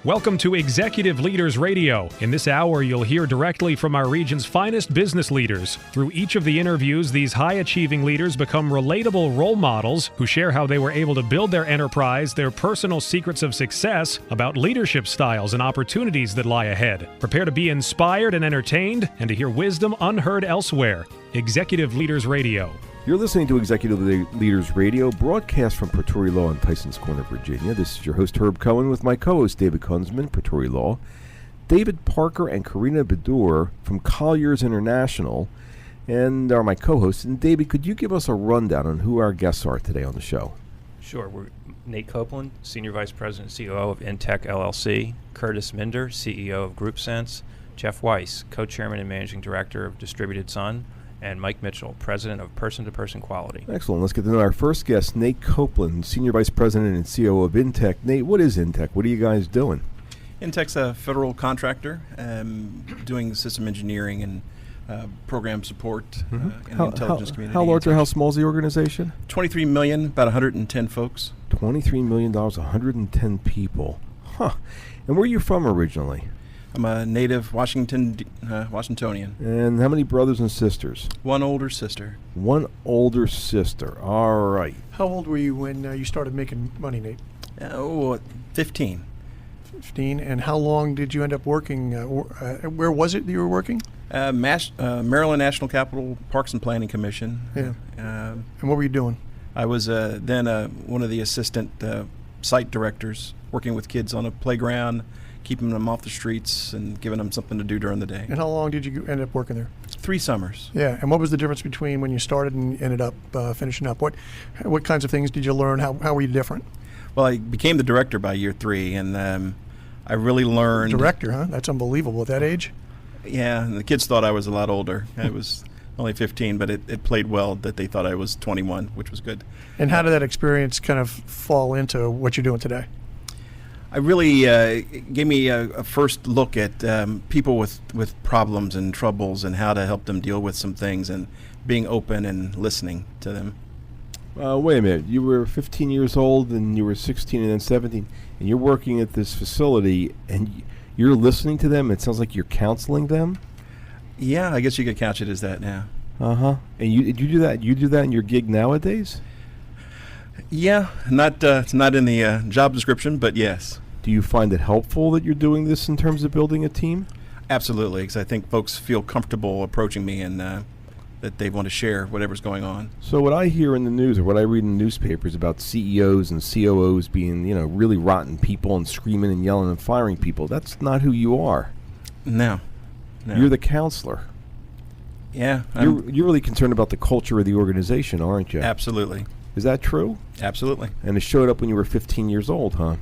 Welcome to Executive Leaders Radio. In this hour, you'll hear directly from our region's finest business leaders. Through each of the interviews, these high-achieving leaders become relatable role models who share how they were able to build their enterprise, their personal secrets of success, about leadership styles and opportunities that lie ahead. Prepare to be inspired and entertained, and to hear wisdom unheard elsewhere. Executive Leaders Radio. You're listening to Executive Leaders Radio, broadcast from Pretoria Law in Tysons Corner, Virginia. This is your host, Herb Cohen, with my co-host, David Kunzman, Pretoria Law, David Parker and Karina Bedour from Colliers International, and are my co-hosts. And David, could you give us a rundown on who our guests are today on the show? Sure. We're Nate Copeland, Senior Vice President and COO of InTec LLC, Curtis Minder, CEO of GroupSense, Jeff Weiss, Co-Chairman and Managing Director of Distributed Sun, and Mike Mitchell, President of Person-to-Person Quality. Excellent. Let's get to know our first guest, Nate Copeland, Senior Vice President and COO of InTec. Nate, what is InTec? What are you guys doing? InTec's a federal contractor doing system engineering and program support in the intelligence community. How large or how small is the organization? 23 million, about 110 folks. $23 million, 110 people. Huh. And where are you from originally? I'm a native Washingtonian. And how many brothers and sisters? One older sister. One older sister. All right. How old were you when you started making money, Nate? 15. 15. And how long did you end up working? Where was it that you were working? Maryland National Capital Parks and Planning Commission. Yeah. And what were you doing? I was then one of the assistant site directors, working with kids on a playground, keeping them off the streets and giving them something to do during the day. And how long did you end up working there? 3 summers. Yeah. And what was the difference between when you started and ended up finishing up? What kinds of things did you learn? How were you different? Well, I became the director by year 3, and I really learned. Director, huh? That's unbelievable at that age. Yeah, and the kids thought I was a lot older. I was only 15, but it played well that they thought I was 21, which was good. And how did that experience kind of fall into what you're doing today? I really gave me a first look at people with problems and troubles and how to help them deal with some things and being open and listening to them. Wait a minute. You were 15 years old and you were 16 and then 17, and you're working at this facility and you're listening to them. It sounds like you're counseling them. Yeah, I guess you could couch it as that now. Uh-huh. And you do that? You do that in your gig nowadays? Yeah, it's not in the job description, but yes. Do you find it helpful that you're doing this in terms of building a team? Absolutely, because I think folks feel comfortable approaching me and that they want to share whatever's going on. So what I hear in the news or what I read in the newspapers about CEOs and COOs being, really rotten people and screaming and yelling and firing people, that's not who you are. No. You're the counselor. Yeah. You're really concerned about the culture of the organization, aren't you? Absolutely. Is that true? Absolutely. And it showed up when you were 15 years old, huh?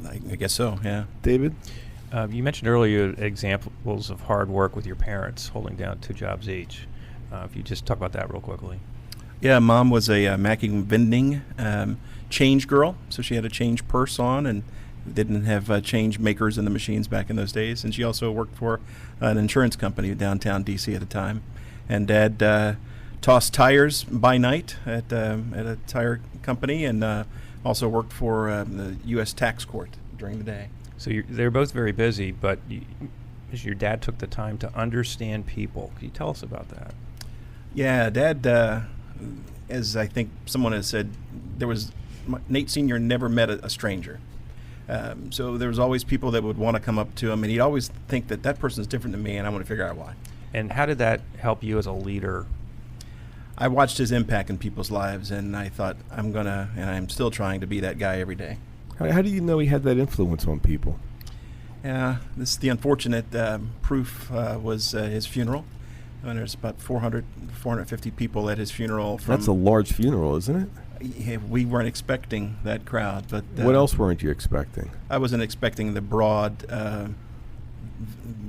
I guess so, yeah. David? You mentioned earlier examples of hard work with your parents, holding down 2 jobs each. If you just talk about that real quickly. Yeah, Mom was a Macking vending change girl, so she had a change purse on and didn't have change makers in the machines back in those days. And she also worked for an insurance company downtown D.C. at the time. And Dad tossed tires by night at a tire company and also worked for the U.S. Tax Court during the day. So they're both very busy, but your dad took the time to understand people. Can you tell us about that? Yeah, Dad, as I think someone has said, Nate Sr. never met a stranger. So there was always people that would want to come up to him, and he'd always think that person is different than me, and I want to figure out why. And how did that help you as a leader? I watched his impact in people's lives, and I thought and I'm still trying to be that guy every day. How do you know he had that influence on people? Yeah, the unfortunate proof was his funeral. And there's about 450 people at his funeral. That's a large funeral, isn't it? Yeah, we weren't expecting that crowd, but what else weren't you expecting? I wasn't expecting the broad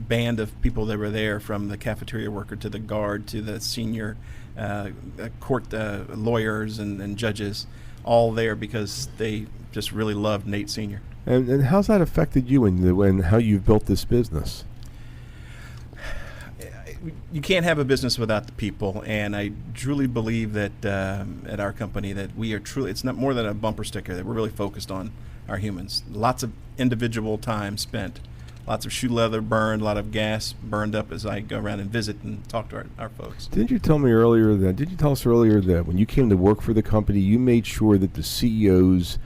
band of people that were there, from the cafeteria worker to the guard to the senior court lawyers and judges, all there because they just really loved Nate Sr. And how's that affected you and how you've built this business? You can't have a business without the people, and I truly believe that at our company that we are truly, it's not more than a bumper sticker, that we're really focused on our humans. Lots of individual time spent, lots of shoe leather burned, a lot of gas burned up as I go around and visit and talk to our folks. Did you tell us earlier that when you came to work for the company, you made sure that the CEO's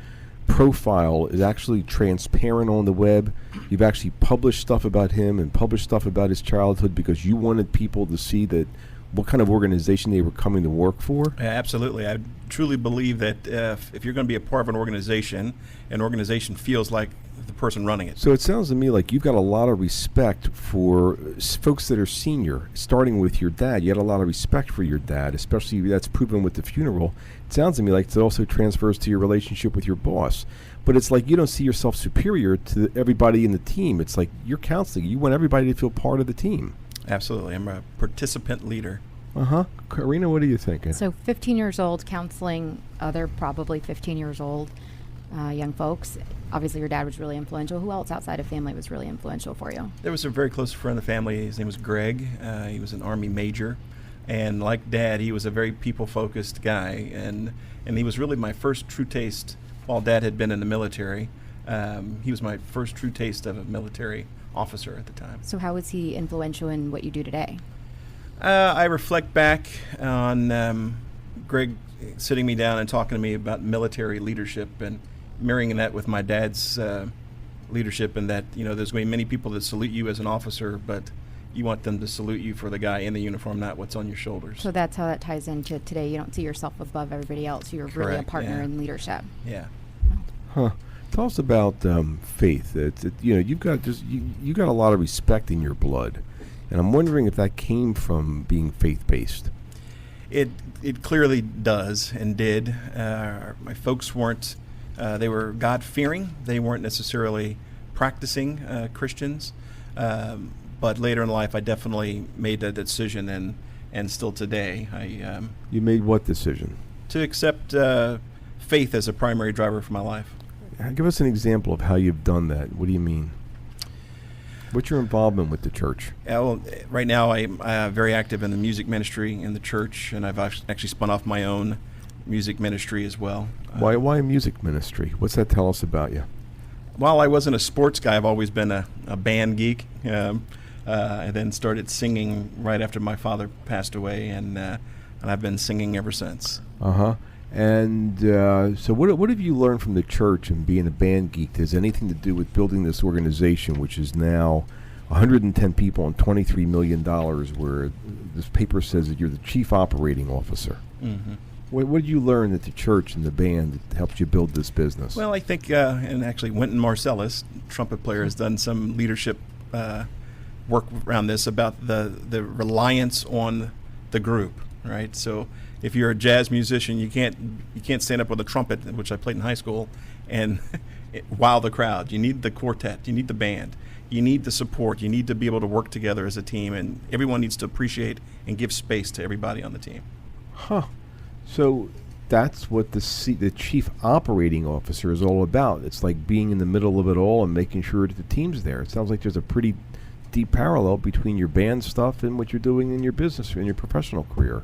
profile is actually transparent on the web? You've actually published stuff about him and published stuff about his childhood because you wanted people to see that what kind of organization they were coming to work for? Absolutely. I truly believe that if you're going to be a part of an organization feels like the person running it. So it sounds to me like you've got a lot of respect for folks that are senior, starting with your dad. You had a lot of respect for your dad, especially that's proven with the funeral. It sounds to me like it also transfers to your relationship with your boss. But it's like you don't see yourself superior to everybody in the team. It's like you're counseling. You want everybody to feel part of the team. Absolutely. I'm a participant leader. Karina, what are you thinking? So 15 years old, counseling other probably 15 years old young folks. Obviously, your dad was really influential. Who else outside of family was really influential for you? There was a very close friend of the family. His name was Greg. He was an Army major. And like Dad, he was a very people-focused guy. And he was really my first true taste. While Dad had been in the military, he was my first true taste of a military officer at the time. So how was he influential in what you do today? I reflect back on Greg sitting me down and talking to me about military leadership and mirroring that with my dad's leadership, and that, you know, there's going to be many people that salute you as an officer, but you want them to salute you for the guy in the uniform, not what's on your shoulders. So that's how that ties into today. You don't see yourself above everybody else. You're really a partner in leadership. Yeah. Tell us about faith. You've got you got a lot of respect in your blood, and I'm wondering if that came from being faith-based. It clearly does and did. My folks weren't. They were God-fearing. They weren't necessarily practicing Christians. But later in life, I definitely made that decision, and still today, You made what decision? To accept faith as a primary driver for my life. Give us an example of how you've done that. What do you mean? What's your involvement with the church? Well, right now I'm very active in the music ministry in the church, and I've actually spun off my own music ministry as well. Why music ministry? What's that tell us about you? While I wasn't a sports guy, I've always been a band geek. I then started singing right after my father passed away, and I've been singing ever since. And so what have you learned from the church and being a band geek that has anything to do with building this organization, which is now 110 people and $23 million, where this paper says that you're the chief operating officer? Mm-hmm. What did you learn at the church and the band that helped you build this business? Well, I think, and actually Wynton Marsalis, trumpet player, has done some leadership work around this about the reliance on the group, right? So if you're a jazz musician, you can't stand up with a trumpet, which I played in high school, and wow the crowd. You need the quartet. You need the band. You need the support. You need to be able to work together as a team, and everyone needs to appreciate and give space to everybody on the team. So that's what the chief operating officer is all about. It's like being in the middle of it all and making sure that the team's there. It sounds like there's a pretty deep parallel between your band stuff and what you're doing in your business, in your professional career.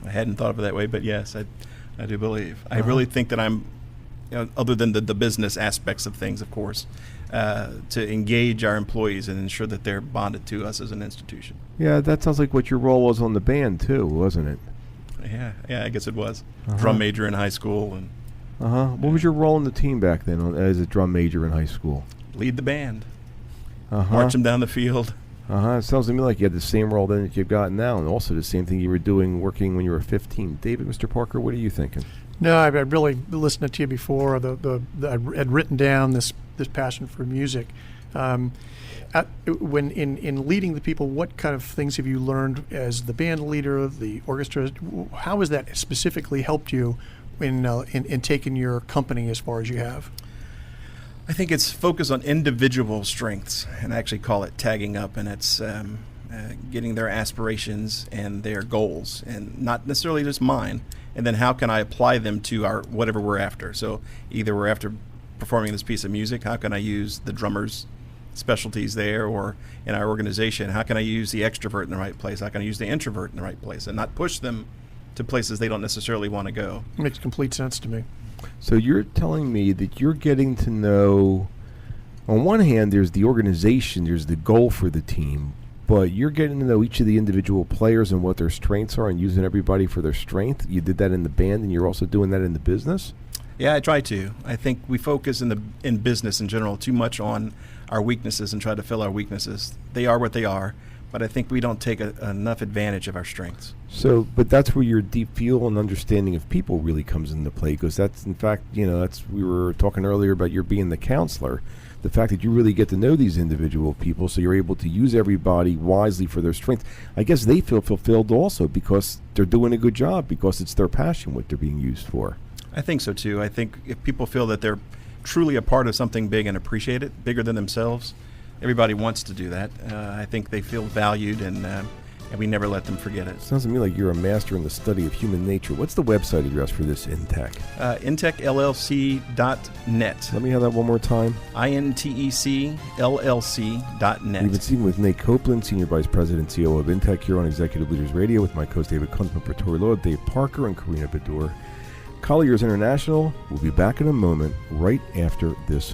I hadn't thought of it that way, but yes, I do believe. I really think that I'm, other than the business aspects of things, of course, to engage our employees and ensure that they're bonded to us as an institution. Yeah, that sounds like what your role was on the band too, wasn't it? Yeah, I guess it was. Drum major in high school. And What was your role in the team back then as a drum major in high school? Lead the band. March them down the field. It sounds to me like you had the same role then that you've got now, and also the same thing you were doing working when you were 15. David, Mr. Parker, what are you thinking? No, I've really listened to you before. I had written down this passion for music. When in leading the people, what kind of things have you learned as the band leader, the orchestra? How has that specifically helped you in taking your company as far as you have? I think it's focused on individual strengths, and I actually call it tagging up, and it's getting their aspirations and their goals, and not necessarily just mine, and then how can I apply them to our whatever we're after. So either we're after performing this piece of music, how can I use the drummer's specialties there, or in our organization, how can I use the extrovert in the right place, how can I use the introvert in the right place, and not push them to places they don't necessarily want to go. Makes complete sense to me. So you're telling me that you're getting to know, on one hand, there's the organization, there's the goal for the team, but you're getting to know each of the individual players and what their strengths are and using everybody for their strength. You did that in the band, and you're also doing that in the business? Yeah, I try to. I think we focus in business in general too much on our weaknesses and try to fill our weaknesses. They are what they are, but I think we don't take enough advantage of our strengths. So, but that's where your deep feel and understanding of people really comes into play, because that's, in fact, we were talking earlier about your being the counselor. The fact that you really get to know these individual people, so you're able to use everybody wisely for their strength. I guess they feel fulfilled also because they're doing a good job, because it's their passion what they're being used for. I think so too. I think if people feel that they're truly a part of something big and appreciate it, bigger than themselves, everybody wants to do that. I think they feel valued, and we never let them forget it. Sounds to me like you're a master in the study of human nature. What's the website address for this InTec? InTecLLC.net. Let me have that one more time. INTECLLC.net. We've been speaking with Nate Copeland, Senior Vice President, COO of InTec, here on Executive Leaders Radio with my co-host David Kunzman, Pretoria Law, Dave Parker, and Karina Bedour. Colliers International will be back in a moment right after this.